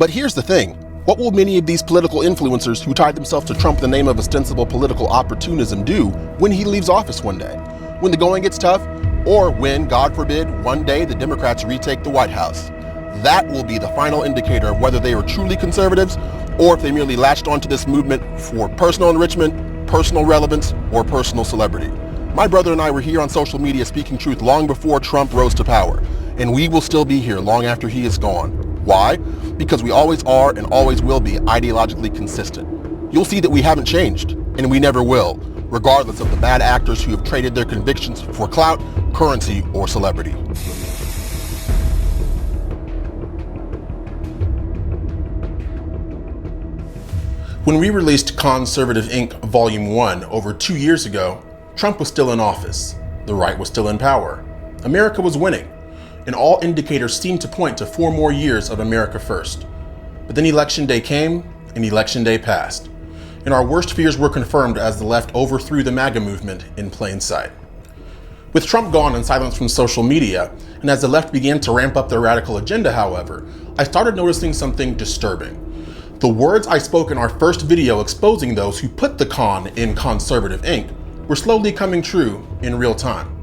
But here's the thing. What will many of these political influencers who tied themselves to Trump in the name of ostensible political opportunism do when he leaves office one day? When the going gets tough? Or when, God forbid, one day the Democrats retake the White House? That will be the final indicator of whether they are truly conservatives or if they merely latched onto this movement for personal enrichment, personal relevance, or personal celebrity. My brother and I were here on social media speaking truth long before Trump rose to power, and we will still be here long after he is gone. Why? Because we always are and always will be ideologically consistent. You'll see that we haven't changed, and we never will, regardless of the bad actors who have traded their convictions for clout, currency, or celebrity. When we released Conservative Inc. Volume 1 over 2 years ago, Trump was still in office, the right was still in power, America was winning, and all indicators seemed to point to 4 more years of America first. But then Election Day came, and Election Day passed, and our worst fears were confirmed as the left overthrew the MAGA movement in plain sight. With Trump gone and silenced from social media, and as the left began to ramp up their radical agenda, however, I started noticing something disturbing. The words I spoke in our first video exposing those who put the con in Conservative Inc. were slowly coming true in real time.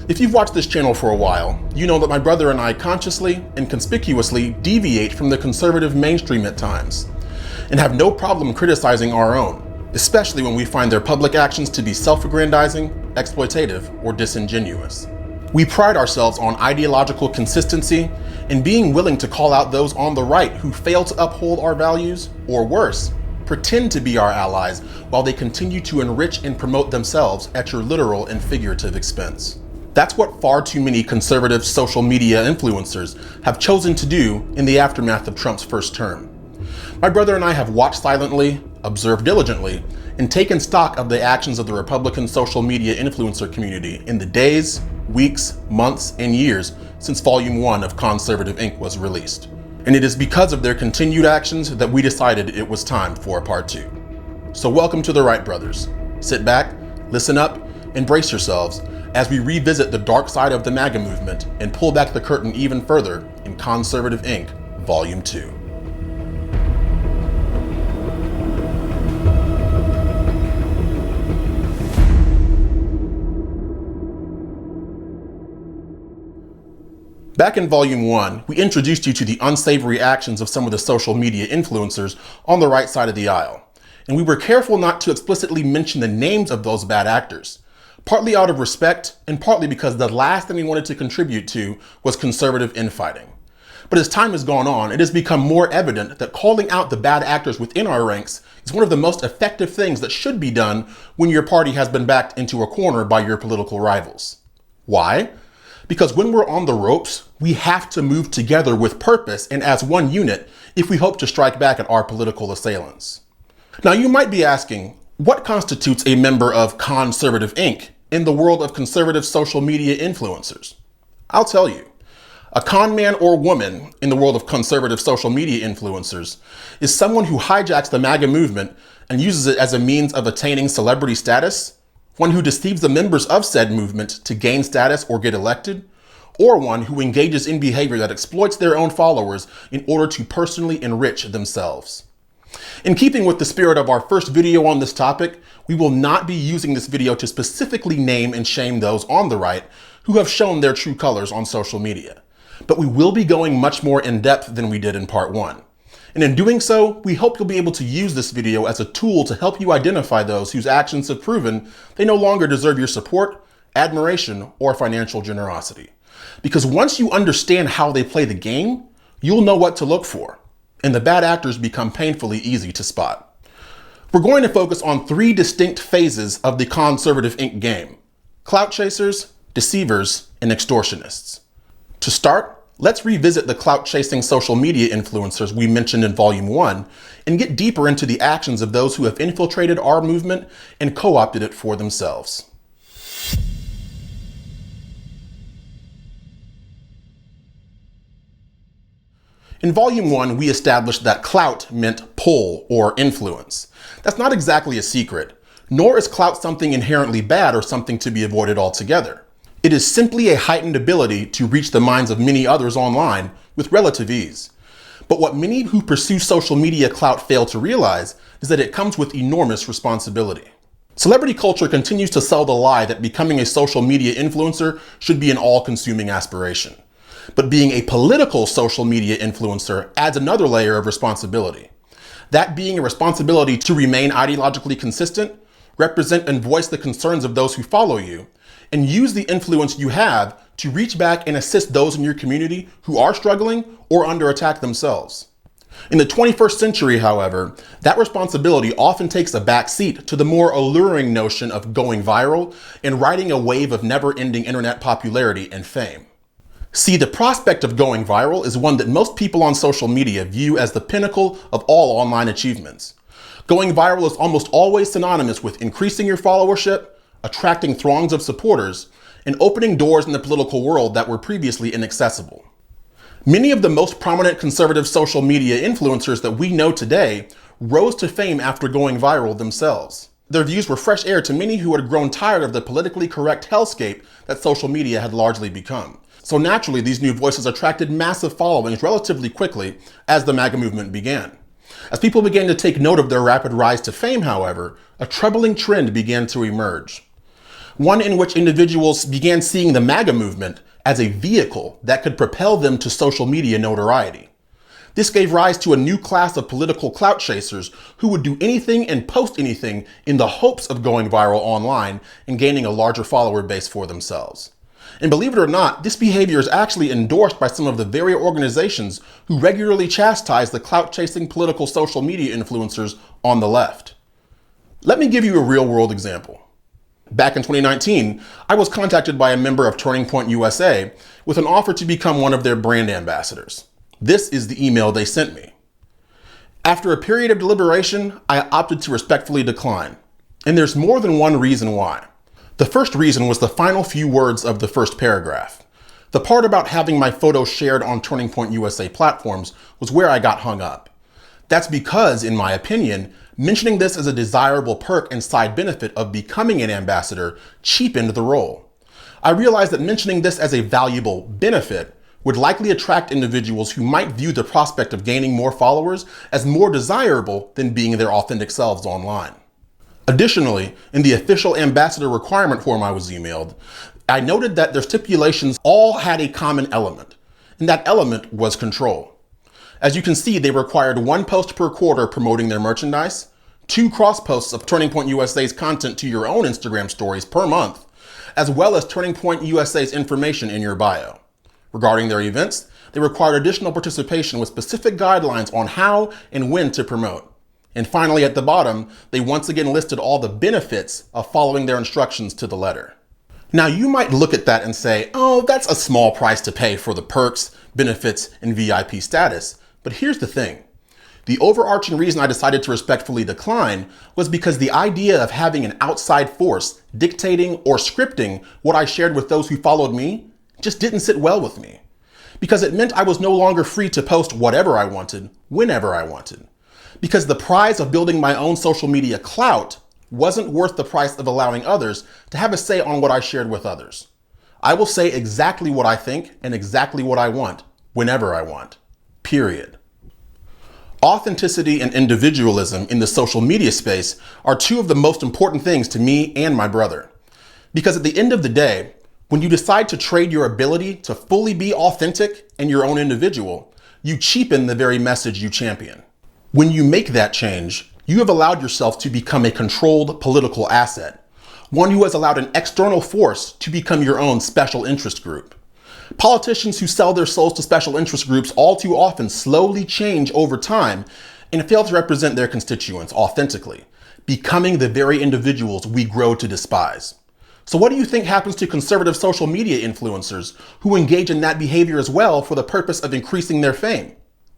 If you've watched this channel for a while, you know that my brother and I consciously and conspicuously deviate from the conservative mainstream at times, and have no problem criticizing our own, especially when we find their public actions to be self-aggrandizing, exploitative, or disingenuous. We pride ourselves on ideological consistency and being willing to call out those on the right who fail to uphold our values, or worse, pretend to be our allies while they continue to enrich and promote themselves at your literal and figurative expense. That's what far too many conservative social media influencers have chosen to do in the aftermath of Trump's first term. My brother and I have watched silently, observed diligently, and taken stock of the actions of the Republican social media influencer community in the days, weeks, months, and years since Volume 1 of Conservative Inc. was released. And it is because of their continued actions that we decided it was time for a part 2. So welcome to the Wright Brothers. Sit back, listen up, and brace yourselves as we revisit the dark side of the MAGA movement and pull back the curtain even further in Conservative Inc. Volume 2. Back in Volume 1, we introduced you to the unsavory actions of some of the social media influencers on the right side of the aisle, and we were careful not to explicitly mention the names of those bad actors, partly out of respect and partly because the last thing we wanted to contribute to was conservative infighting. But as time has gone on, it has become more evident that calling out the bad actors within our ranks is one of the most effective things that should be done when your party has been backed into a corner by your political rivals. Why? Because when we're on the ropes, we have to move together with purpose and as one unit if we hope to strike back at our political assailants. Now you might be asking, what constitutes a member of Conservative Inc. in the world of conservative social media influencers? I'll tell you. A con man or woman in the world of conservative social media influencers is someone who hijacks the MAGA movement and uses it as a means of attaining celebrity status, one who deceives the members of said movement to gain status or get elected, or one who engages in behavior that exploits their own followers in order to personally enrich themselves. In keeping with the spirit of our first video on this topic, we will not be using this video to specifically name and shame those on the right who have shown their true colors on social media. But we will be going much more in depth than we did in part 1. And in doing so, we hope you'll be able to use this video as a tool to help you identify those whose actions have proven they no longer deserve your support, admiration, or financial generosity. Because once you understand how they play the game, you'll know what to look for, and the bad actors become painfully easy to spot. We're going to focus on 3 distinct phases of the Conservative Inc. game: clout chasers, deceivers, and extortionists. To start, let's revisit the clout-chasing social media influencers we mentioned in Volume 1 and get deeper into the actions of those who have infiltrated our movement and co-opted it for themselves. In Volume 1, we established that clout meant pull or influence. That's not exactly a secret, nor is clout something inherently bad or something to be avoided altogether. It is simply a heightened ability to reach the minds of many others online with relative ease. But what many who pursue social media clout fail to realize is that it comes with enormous responsibility. Celebrity culture continues to sell the lie that becoming a social media influencer should be an all-consuming aspiration. But being a political social media influencer adds another layer of responsibility. That being a responsibility to remain ideologically consistent, represent and voice the concerns of those who follow you, and use the influence you have to reach back and assist those in your community who are struggling or under attack themselves. In the 21st century, however, that responsibility often takes a back seat to the more alluring notion of going viral and riding a wave of never-ending internet popularity and fame. See, the prospect of going viral is one that most people on social media view as the pinnacle of all online achievements. Going viral is almost always synonymous with increasing your followership, attracting throngs of supporters, and opening doors in the political world that were previously inaccessible. Many of the most prominent conservative social media influencers that we know today rose to fame after going viral themselves. Their views were fresh air to many who had grown tired of the politically correct hellscape that social media had largely become. So naturally, these new voices attracted massive followings relatively quickly as the MAGA movement began. As people began to take note of their rapid rise to fame, however, a troubling trend began to emerge. One in which individuals began seeing the MAGA movement as a vehicle that could propel them to social media notoriety. This gave rise to a new class of political clout chasers who would do anything and post anything in the hopes of going viral online and gaining a larger follower base for themselves. And believe it or not, this behavior is actually endorsed by some of the very organizations who regularly chastise the clout-chasing political social media influencers on the left. Let me give you a real-world example. Back in 2019, I was contacted by a member of Turning Point USA with an offer to become one of their brand ambassadors. This is the email they sent me. After a period of deliberation, I opted to respectfully decline. And there's more than one reason why. The first reason was the final few words of the first paragraph. The part about having my photos shared on Turning Point USA platforms was where I got hung up. That's because, in my opinion, mentioning this as a desirable perk and side benefit of becoming an ambassador cheapened the role. I realized that mentioning this as a valuable benefit would likely attract individuals who might view the prospect of gaining more followers as more desirable than being their authentic selves online. Additionally, in the official ambassador requirement form I was emailed, I noted that their stipulations all had a common element, and that element was control. As you can see, they required 1 post per quarter promoting their merchandise, 2 cross posts of Turning Point USA's content to your own Instagram stories per month, as well as Turning Point USA's information in your bio. Regarding their events, they required additional participation with specific guidelines on how and when to promote. And finally, at the bottom, they once again listed all the benefits of following their instructions to the letter. Now, you might look at that and say, oh, that's a small price to pay for the perks, benefits, and VIP status. But here's the thing. The overarching reason I decided to respectfully decline was because the idea of having an outside force dictating or scripting what I shared with those who followed me just didn't sit well with me. Because it meant I was no longer free to post whatever I wanted, whenever I wanted. Because the prize of building my own social media clout wasn't worth the price of allowing others to have a say on what I shared with others. I will say exactly what I think and exactly what I want, whenever I want. Period. Authenticity and individualism in the social media space are 2 of the most important things to me and my brother. Because at the end of the day, when you decide to trade your ability to fully be authentic and your own individual, you cheapen the very message you champion. When you make that change, you have allowed yourself to become a controlled political asset, one who has allowed an external force to become your own special interest group. Politicians who sell their souls to special interest groups all too often slowly change over time and fail to represent their constituents authentically, becoming the very individuals we grow to despise. So what do you think happens to conservative social media influencers who engage in that behavior as well for the purpose of increasing their fame?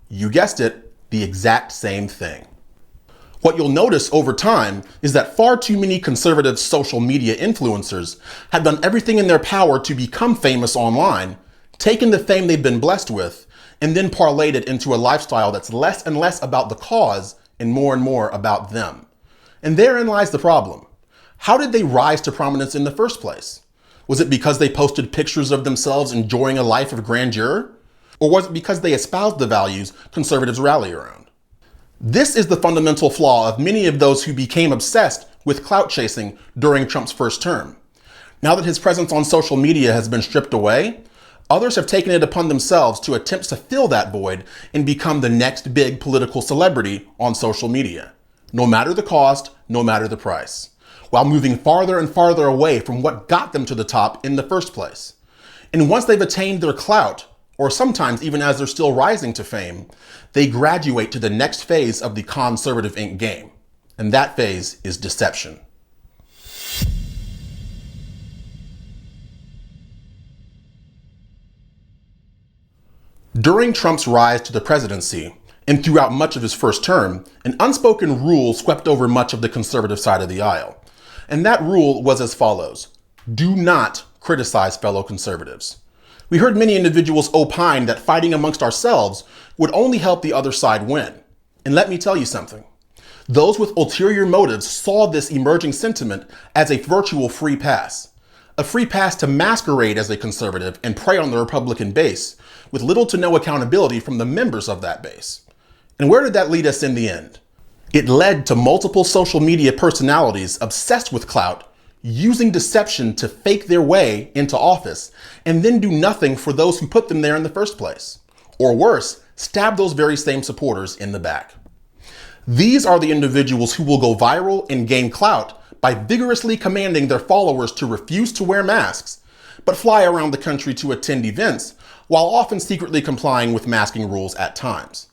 You guessed it. The exact same thing. What you'll notice over time is that far too many conservative social media influencers have done everything in their power to become famous online, taken the fame they've been blessed with, and then parlayed it into a lifestyle that's less and less about the cause and more about them. And therein lies the problem. How did they rise to prominence in the first place? Was it because they posted pictures of themselves enjoying a life of grandeur? Or was it because they espoused the values conservatives rally around? This is the fundamental flaw of many of those who became obsessed with clout chasing during Trump's first term. Now that his presence on social media has been stripped away, others have taken it upon themselves to attempt to fill that void and become the next big political celebrity on social media, no matter the cost, no matter the price, while moving farther and farther away from what got them to the top in the first place. And once they've attained their clout, or sometimes even as they're still rising to fame, they graduate to the next phase of the conservative Inc. game. And that phase is deception. During Trump's rise to the presidency, and throughout much of his first term, an unspoken rule swept over much of the conservative side of the aisle. And that rule was as follows: do not criticize fellow conservatives. We heard many individuals opine that fighting amongst ourselves would only help the other side win. And let me tell you something. Those with ulterior motives saw this emerging sentiment as a virtual free pass. A free pass to masquerade as a conservative and prey on the Republican base, with little to no accountability from the members of that base. And where did that lead us in the end? It led to multiple social media personalities obsessed with clout, using deception to fake their way into office, and then do nothing for those who put them there in the first place. Or worse, stab those very same supporters in the back. These are the individuals who will go viral and gain clout by vigorously commanding their followers to refuse to wear masks, but fly around the country to attend events, while often secretly complying with masking rules at times.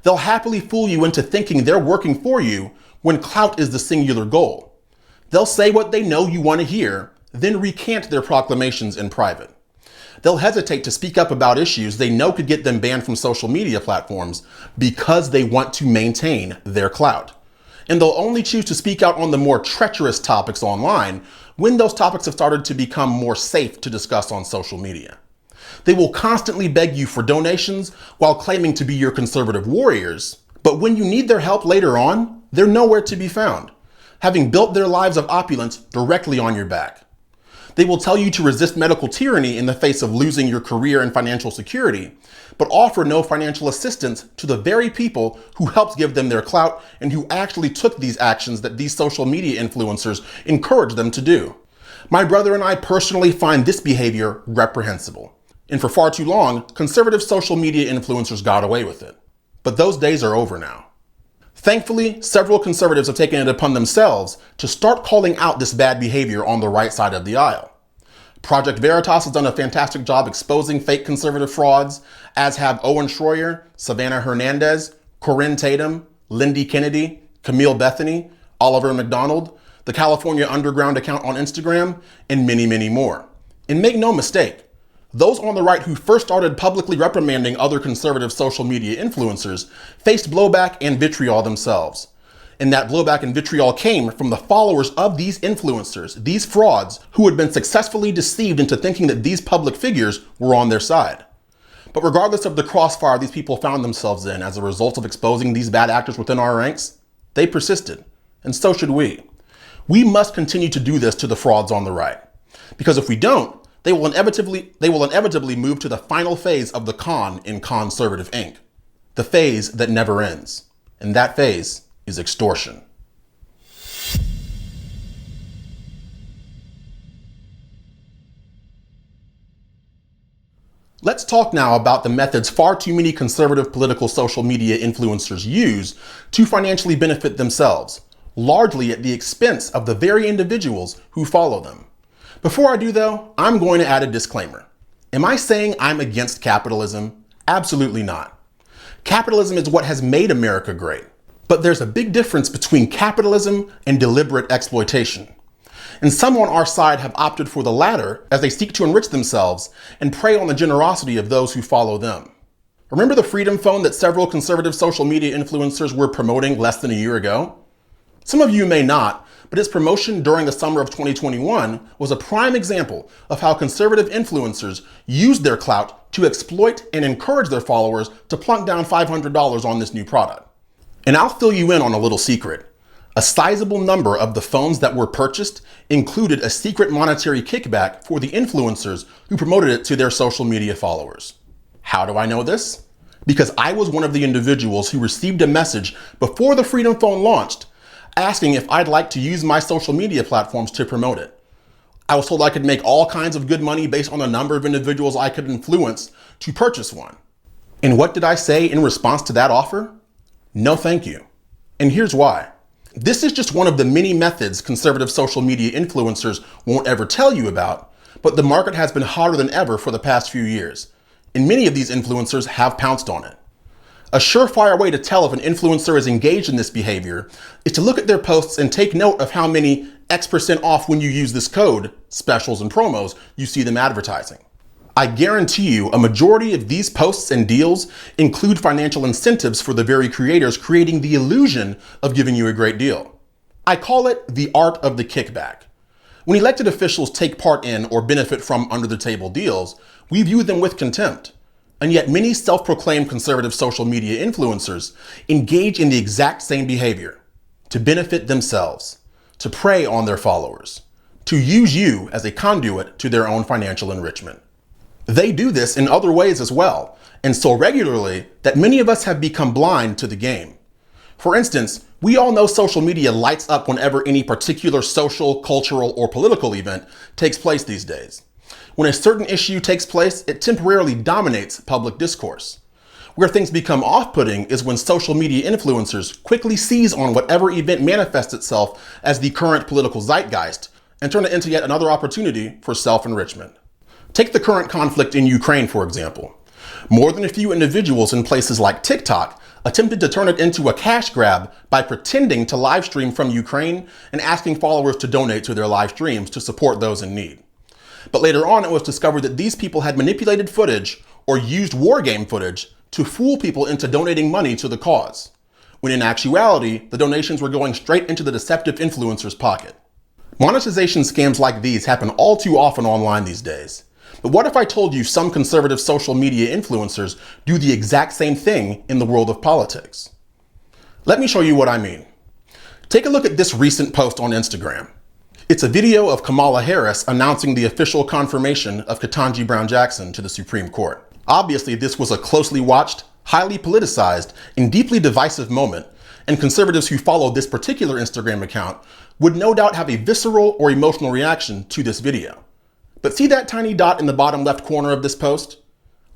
They'll happily fool you into thinking they're working for you when clout is the singular goal. They'll say what they know you want to hear, then recant their proclamations in private. They'll hesitate to speak up about issues they know could get them banned from social media platforms because they want to maintain their clout. And they'll only choose to speak out on the more treacherous topics online when those topics have started to become more safe to discuss on social media. They will constantly beg you for donations while claiming to be your conservative warriors, but when you need their help later on, they're nowhere to be found, having built their lives of opulence directly on your back. They will tell you to resist medical tyranny in the face of losing your career and financial security, but offer no financial assistance to the very people who helped give them their clout and who actually took these actions that these social media influencers encourage them to do. My brother and I personally find this behavior reprehensible. And for far too long, conservative social media influencers got away with it. But those days are over now. Thankfully, several conservatives have taken it upon themselves to start calling out this bad behavior on the right side of the aisle. Project Veritas has done a fantastic job exposing fake conservative frauds, as have Owen Schroyer, Savannah Hernandez, Corinne Tatum, Lindy Kennedy, Camille Bethany, Oliver McDonald, the California Underground account on Instagram, and many, many more. And make no mistake, those on the right who first started publicly reprimanding other conservative social media influencers faced blowback and vitriol themselves. And that blowback and vitriol came from the followers of these influencers, these frauds, who had been successfully deceived into thinking that these public figures were on their side. But regardless of the crossfire these people found themselves in as a result of exposing these bad actors within our ranks, they persisted, and so should we. We must continue to do this to the frauds on the right, because if we don't, they will inevitably move to the final phase of the con in Conservative Inc., the phase that never ends, and that phase is extortion. Let's talk now about the methods far too many conservative political social media influencers use to financially benefit themselves, largely at the expense of the very individuals who follow them. Before I do though, I'm going to add a disclaimer. Am I saying I'm against capitalism? Absolutely not. Capitalism is what has made America great. But there's a big difference between capitalism and deliberate exploitation. And some on our side have opted for the latter as they seek to enrich themselves and prey on the generosity of those who follow them. Remember the Freedom Phone that several conservative social media influencers were promoting less than a year ago? Some of you may not, but its promotion during the summer of 2021 was a prime example of how conservative influencers used their clout to exploit and encourage their followers to plunk down $500 on this new product. And I'll fill you in on a little secret. A sizable number of the phones that were purchased included a secret monetary kickback for the influencers who promoted it to their social media followers. How do I know this? Because I was one of the individuals who received a message before the Freedom Phone launched asking if I'd like to use my social media platforms to promote it. I was told I could make all kinds of good money based on the number of individuals I could influence to purchase one. And what did I say in response to that offer? No, thank you. And here's why. This is just one of the many methods conservative social media influencers won't ever tell you about, but the market has been hotter than ever for the past few years, and many of these influencers have pounced on it. A surefire way to tell if an influencer is engaged in this behavior is to look at their posts and take note of how many X% off when you use this code, specials and promos, you see them advertising. I guarantee you a majority of these posts and deals include financial incentives for the very creators creating the illusion of giving you a great deal. I call it the art of the kickback. When elected officials take part in or benefit from under-the-table deals, we view them with contempt. And yet many self-proclaimed conservative social media influencers engage in the exact same behavior, to benefit themselves, to prey on their followers, to use you as a conduit to their own financial enrichment. They do this in other ways as well, and so regularly that many of us have become blind to the game. For instance, we all know social media lights up whenever any particular social, cultural, or political event takes place these days. When a certain issue takes place, it temporarily dominates public discourse. Where things become off-putting is when social media influencers quickly seize on whatever event manifests itself as the current political zeitgeist and turn it into yet another opportunity for self-enrichment. Take the current conflict in Ukraine, for example. More than a few individuals in places like TikTok attempted to turn it into a cash grab by pretending to live stream from Ukraine and asking followers to donate to their live streams to support those in need. But later on, it was discovered that these people had manipulated footage or used war game footage to fool people into donating money to the cause, when in actuality, the donations were going straight into the deceptive influencer's pocket. Monetization scams like these happen all too often online these days. But what if I told you some conservative social media influencers do the exact same thing in the world of politics? Let me show you what I mean. Take a look at this recent post on Instagram. It's a video of Kamala Harris announcing the official confirmation of Ketanji Brown Jackson to the Supreme Court. Obviously, this was a closely watched, highly politicized, and deeply divisive moment, and conservatives who follow this particular Instagram account would no doubt have a visceral or emotional reaction to this video. But see that tiny dot in the bottom left corner of this post?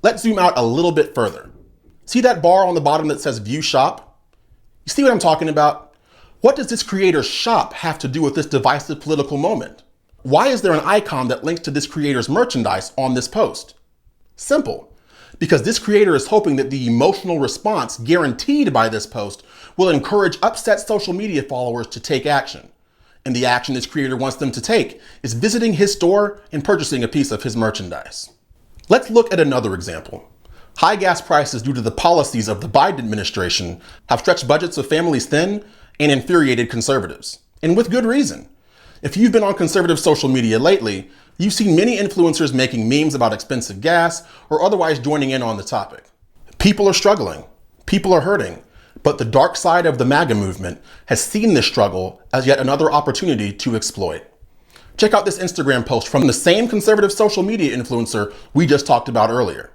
Let's zoom out a little bit further. See that bar on the bottom that says View Shop? You see what I'm talking about? What does this creator's shop have to do with this divisive political moment? Why is there an icon that links to this creator's merchandise on this post? Simple. Because this creator is hoping that the emotional response guaranteed by this post will encourage upset social media followers to take action. And the action this creator wants them to take is visiting his store and purchasing a piece of his merchandise. Let's look at another example. High gas prices due to the policies of the Biden administration have stretched budgets of families thin and infuriated conservatives. And with good reason. If you've been on conservative social media lately, you've seen many influencers making memes about expensive gas or otherwise joining in on the topic. People are struggling. People are hurting. But the dark side of the MAGA movement has seen this struggle as yet another opportunity to exploit. Check out this Instagram post from the same conservative social media influencer we just talked about earlier.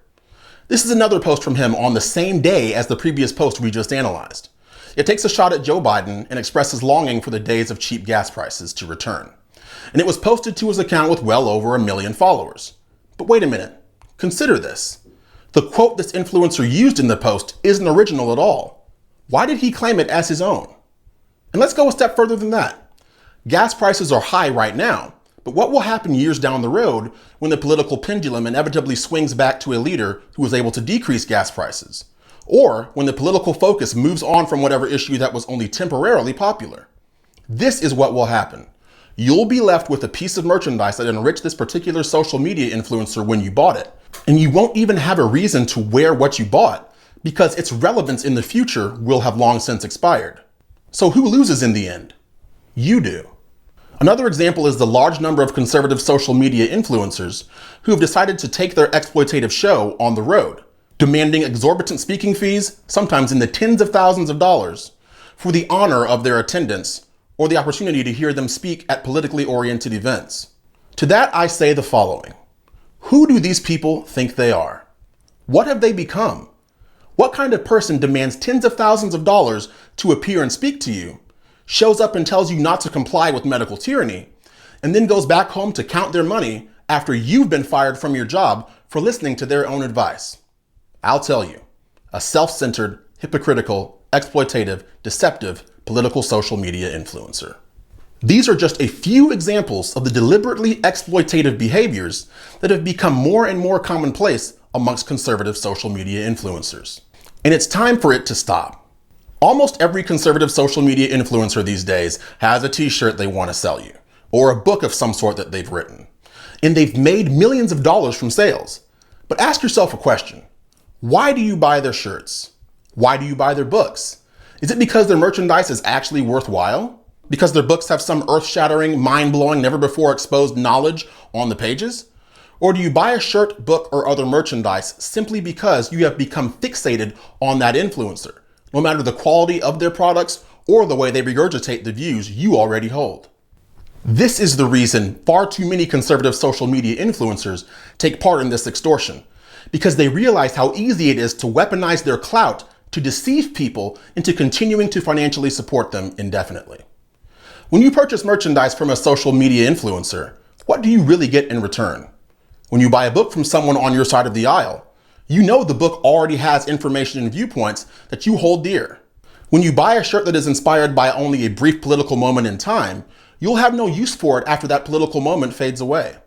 This is another post from him on the same day as the previous post we just analyzed. It takes a shot at Joe Biden and expresses longing for the days of cheap gas prices to return. And it was posted to his account with well over 1 million followers. But wait a minute, consider this. The quote this influencer used in the post isn't original at all. Why did he claim it as his own? And let's go a step further than that. Gas prices are high right now, but what will happen years down the road when the political pendulum inevitably swings back to a leader who is able to decrease gas prices? Or when the political focus moves on from whatever issue that was only temporarily popular? This is what will happen. You'll be left with a piece of merchandise that enriched this particular social media influencer when you bought it. And you won't even have a reason to wear what you bought because its relevance in the future will have long since expired. So who loses in the end? You do. Another example is the large number of conservative social media influencers who have decided to take their exploitative show on the road, demanding exorbitant speaking fees, sometimes in the tens of thousands of dollars, for the honor of their attendance or the opportunity to hear them speak at politically oriented events. To that I say the following. Who do these people think they are? What have they become? What kind of person demands tens of thousands of dollars to appear and speak to you, shows up and tells you not to comply with medical tyranny, and then goes back home to count their money after you've been fired from your job for listening to their own advice? I'll tell you, a self-centered, hypocritical, exploitative, deceptive, political social media influencer. These are just a few examples of the deliberately exploitative behaviors that have become more and more commonplace amongst conservative social media influencers. And it's time for it to stop. Almost every conservative social media influencer these days has a t-shirt they want to sell you, or a book of some sort that they've written. And they've made millions of dollars from sales. But ask yourself a question. Why do you buy their shirts? Why do you buy their books? Is it because their merchandise is actually worthwhile? Because their books have some earth-shattering, mind-blowing, never-before-exposed knowledge on the pages? Or do you buy a shirt, book, or other merchandise simply because you have become fixated on that influencer, no matter the quality of their products or the way they regurgitate the views you already hold? This is the reason far too many conservative social media influencers take part in this extortion, because they realize how easy it is to weaponize their clout to deceive people into continuing to financially support them indefinitely. When you purchase merchandise from a social media influencer, what do you really get in return? When you buy a book from someone on your side of the aisle, you know the book already has information and viewpoints that you hold dear. When you buy a shirt that is inspired by only a brief political moment in time, you'll have no use for it after that political moment fades away.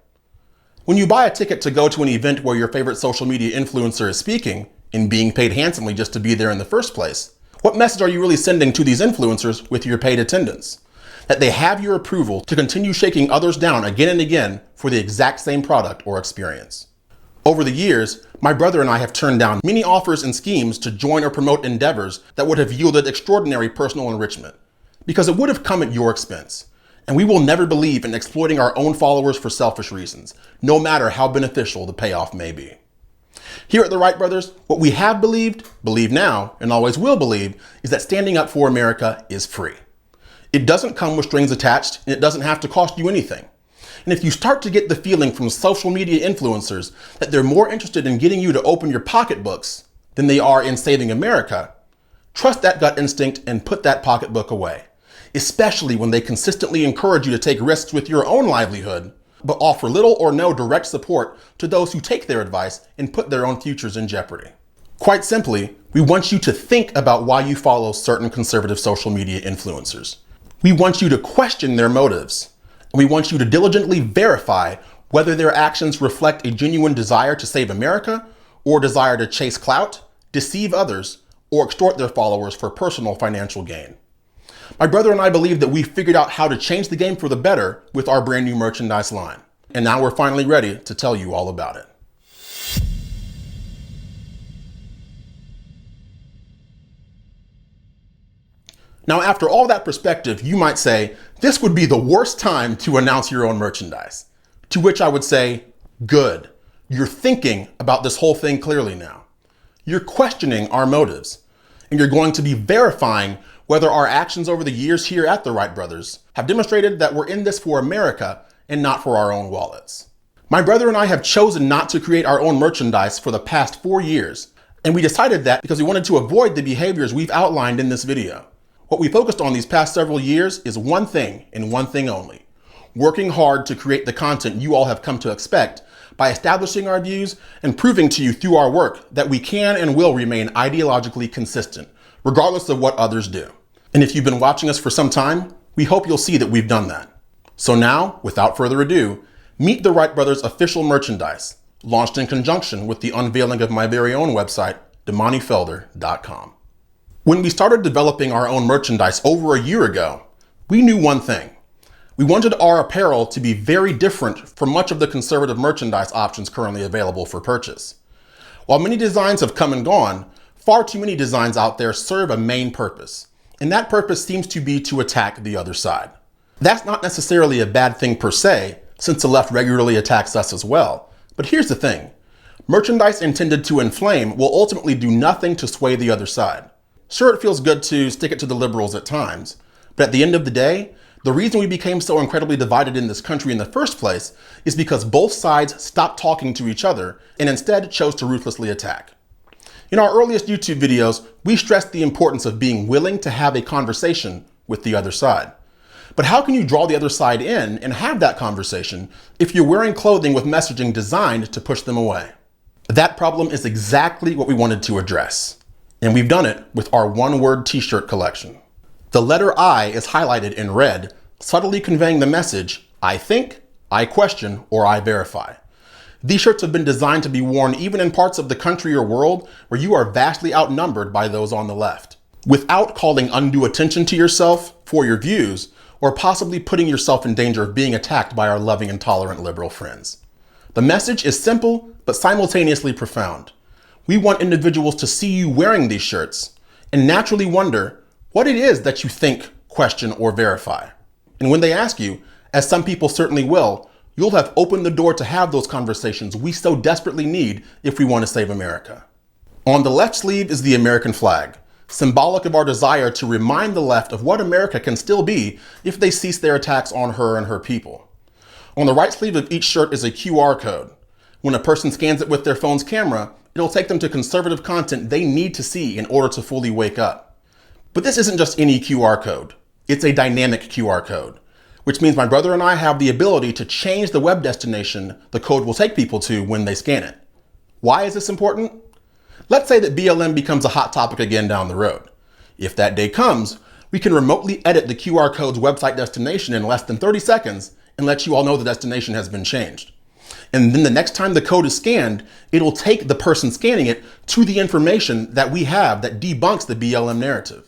When you buy a ticket to go to an event where your favorite social media influencer is speaking and being paid handsomely just to be there in the first place, what message are you really sending to these influencers with your paid attendance? That they have your approval to continue shaking others down again and again for the exact same product or experience. Over the years, my brother and I have turned down many offers and schemes to join or promote endeavors that would have yielded extraordinary personal enrichment, because it would have come at your expense. And we will never believe in exploiting our own followers for selfish reasons, no matter how beneficial the payoff may be. Here at the Wright Brothers, what we have believed, believe now, and always will believe, is that standing up for America is free. It doesn't come with strings attached, and it doesn't have to cost you anything. And if you start to get the feeling from social media influencers that they're more interested in getting you to open your pocketbooks than they are in saving America, trust that gut instinct and put that pocketbook away, especially when they consistently encourage you to take risks with your own livelihood, but offer little or no direct support to those who take their advice and put their own futures in jeopardy. Quite simply, we want you to think about why you follow certain conservative social media influencers. We want you to question their motives, and we want you to diligently verify whether their actions reflect a genuine desire to save America or desire to chase clout, deceive others, or extort their followers for personal financial gain. My brother and I believe that we figured out how to change the game for the better with our brand new merchandise line, and now we're finally ready to tell you all about it. Now, after all that perspective, you might say, this would be the worst time to announce your own merchandise. To which I would say, good. You're thinking about this whole thing clearly now. You're questioning our motives, and you're going to be verifying whether our actions over the years here at the Wright Brothers have demonstrated that we're in this for America and not for our own wallets. My brother and I have chosen not to create our own merchandise for the past 4 years, and we decided that because we wanted to avoid the behaviors we've outlined in this video. What we focused on these past several years is one thing and one thing only: working hard to create the content you all have come to expect by establishing our views and proving to you through our work that we can and will remain ideologically consistent, regardless of what others do. And if you've been watching us for some time, we hope you'll see that we've done that. So now, without further ado, meet the Wright Brothers official merchandise, launched in conjunction with the unveiling of my very own website, DamaniFelder.com. When we started developing our own merchandise over a year ago, we knew one thing. We wanted our apparel to be very different from much of the conservative merchandise options currently available for purchase. While many designs have come and gone, far too many designs out there serve a main purpose, and that purpose seems to be to attack the other side. That's not necessarily a bad thing per se, since the left regularly attacks us as well. But here's the thing. Merchandise intended to inflame will ultimately do nothing to sway the other side. Sure, it feels good to stick it to the liberals at times, but at the end of the day, The reason we became so incredibly divided in this country in the first place is because both sides stopped talking to each other and instead chose to ruthlessly attack. In our earliest YouTube videos, we stressed the importance of being willing to have a conversation with the other side. But how can you draw the other side in and have that conversation if you're wearing clothing with messaging designed to push them away? That problem is exactly what we wanted to address. And we've done it with our one-word t-shirt collection. The letter I is highlighted in red, subtly conveying the message, I think, I question, or I verify. These shirts have been designed to be worn even in parts of the country or world where you are vastly outnumbered by those on the left, without calling undue attention to yourself for your views, or possibly putting yourself in danger of being attacked by our loving and tolerant liberal friends. The message is simple, but simultaneously profound. We want individuals to see you wearing these shirts and naturally wonder what it is that you think, question, or verify. And when they ask you, as some people certainly will, you'll have opened the door to have those conversations we so desperately need if we want to save America. On the left sleeve is the American flag, symbolic of our desire to remind the left of what America can still be if they cease their attacks on her and her people. On the right sleeve of each shirt is a QR code. When a person scans it with their phone's camera, it'll take them to conservative content they need to see in order to fully wake up. But this isn't just any QR code. It's a dynamic QR code, which means my brother and I have the ability to change the web destination the code will take people to when they scan it. Why is this important? Let's say that BLM becomes a hot topic again down the road. If that day comes, we can remotely edit the QR code's website destination in less than 30 seconds and let you all know the destination has been changed. And then the next time the code is scanned, it'll take the person scanning it to the information that we have that debunks the BLM narrative.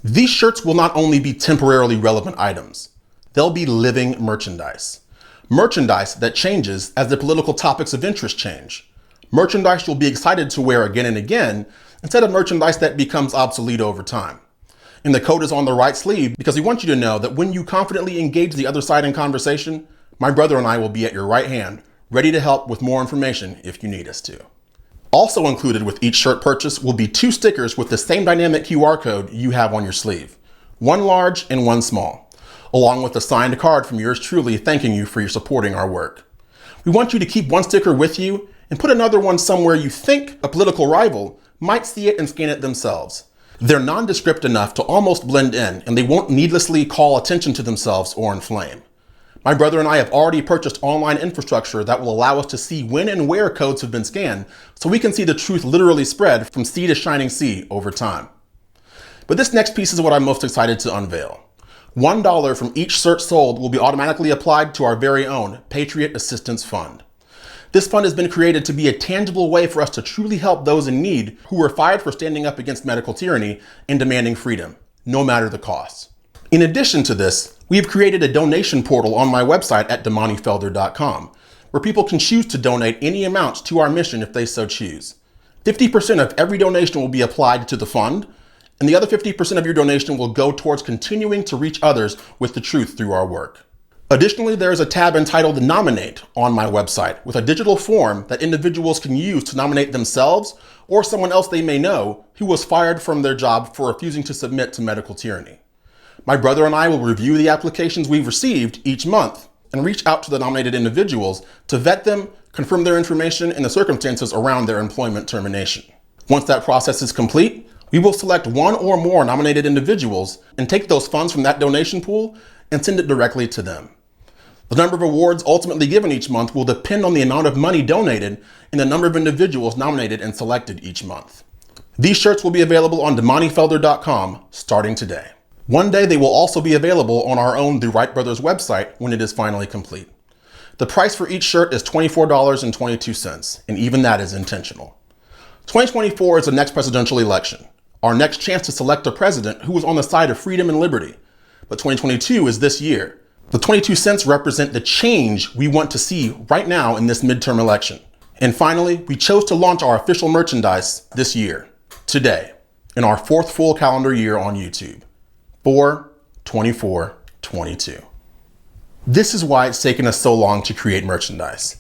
These shirts will not only be temporarily relevant items, they'll be living merchandise. Merchandise that changes as the political topics of interest change. Merchandise you'll be excited to wear again and again, instead of merchandise that becomes obsolete over time. And the code is on the right sleeve because we want you to know that when you confidently engage the other side in conversation, my brother and I will be at your right hand, ready to help with more information if you need us to. Also included with each shirt purchase will be 2 stickers with the same dynamic QR code you have on your sleeve, one large and one small, along with a signed card from yours truly thanking you for your supporting our work. We want you to keep one sticker with you and put another one somewhere you think a political rival might see it and scan it themselves. They're nondescript enough to almost blend in, and they won't needlessly call attention to themselves or inflame. My brother and I have already purchased online infrastructure that will allow us to see when and where codes have been scanned, so we can see the truth literally spread from sea to shining sea over time. But this next piece is what I'm most excited to unveil. $1 from each shirt sold will be automatically applied to our very own Patriot Assistance Fund. This fund has been created to be a tangible way for us to truly help those in need who were fired for standing up against medical tyranny and demanding freedom, no matter the cost. In addition to this, we have created a donation portal on my website at DamaniFelder.com, where people can choose to donate any amount to our mission if they so choose. 50% of every donation will be applied to the fund, and the other 50% of your donation will go towards continuing to reach others with the truth through our work. Additionally, there is a tab entitled Nominate on my website with a digital form that individuals can use to nominate themselves or someone else they may know who was fired from their job for refusing to submit to medical tyranny. My brother and I will review the applications we've received each month and reach out to the nominated individuals to vet them, confirm their information and the circumstances around their employment termination. Once that process is complete, we will select one or more nominated individuals and take those funds from that donation pool and send it directly to them. The number of awards ultimately given each month will depend on the amount of money donated and the number of individuals nominated and selected each month. These shirts will be available on DamaniFelder.com starting today. One day they will also be available on our own The Wright Brothers website when it is finally complete. The price for each shirt is $24.22, and even that is intentional. 2024 is the next presidential election, our next chance to select a president who is on the side of freedom and liberty. But 2022 is this year. The 22 cents represent the change we want to see right now in this midterm election. And finally, we chose to launch our official merchandise this year, today, in our 4th full calendar year on YouTube. 4/24/22. This is why it's taken us so long to create merchandise.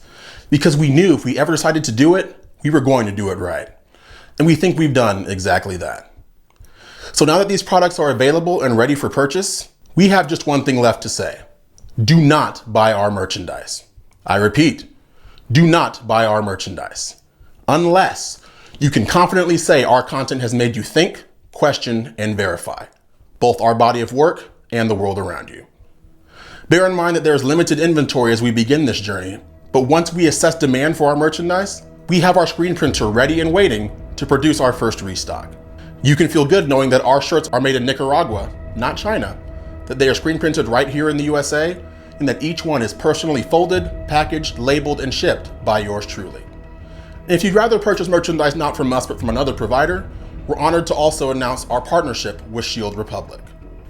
Because we knew if we ever decided to do it, we were going to do it right. And we think we've done exactly that. So now that these products are available and ready for purchase, We have just one thing left to say. Do not buy our merchandise. I repeat, do not buy our merchandise. Unless you can confidently say our content has made you think, question, and verify, both our body of work and the world around you. Bear in mind that there is limited inventory as we begin this journey, but once we assess demand for our merchandise, we have our screen printer ready and waiting to produce our first restock. You can feel good knowing that our shirts are made in Nicaragua, not China, that they are screen printed right here in the USA, and that each one is personally folded, packaged, labeled, and shipped by yours truly. And if you'd rather purchase merchandise not from us but from another provider, we're honored to also announce our partnership with Shield Republic.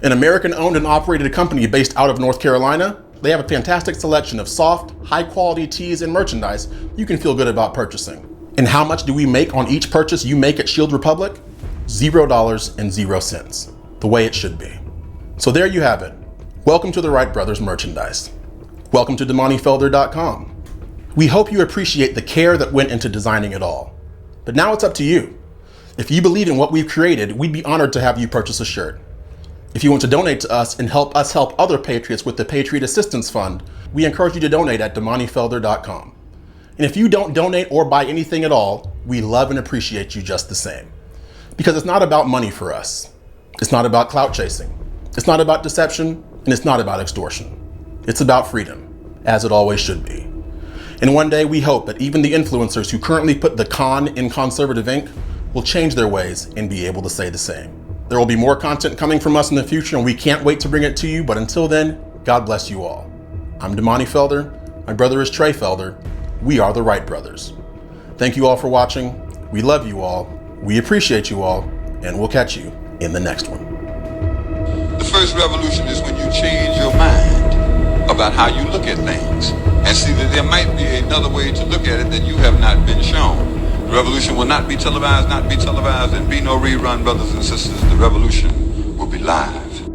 An American-owned and operated company based out of North Carolina, they have a fantastic selection of soft, high-quality tees and merchandise you can feel good about purchasing. And how much do we make on each purchase you make at Shield Republic? $0.00, the way it should be. So there you have it. Welcome to the Wright Brothers merchandise. Welcome to DamaniFelder.com. We hope you appreciate the care that went into designing it all. But now it's up to you. If you believe in what we've created, we'd be honored to have you purchase a shirt. If you want to donate to us and help us help other Patriots with the Patriot Assistance Fund, we encourage you to donate at DamaniFelder.com. And if you don't donate or buy anything at all, we love and appreciate you just the same. Because it's not about money for us. It's not about clout chasing. It's not about deception, and it's not about extortion. It's about freedom, as it always should be. And one day we hope that even the influencers who currently put the con in conservative ink will change their ways and be able to say the same. There will be more content coming from us in the future, and we can't wait to bring it to you, but until then, God bless you all. I'm Damani Felder. My brother is Trey Felder. We are the Wright Brothers. Thank you all for watching. We love you all. We appreciate you all, and we'll catch you in the next one. The first revolution is when you change your mind about how you look at things and see that there might be another way to look at it that you have not been shown. The revolution will not be televised, and be no rerun, brothers and sisters. The revolution will be live.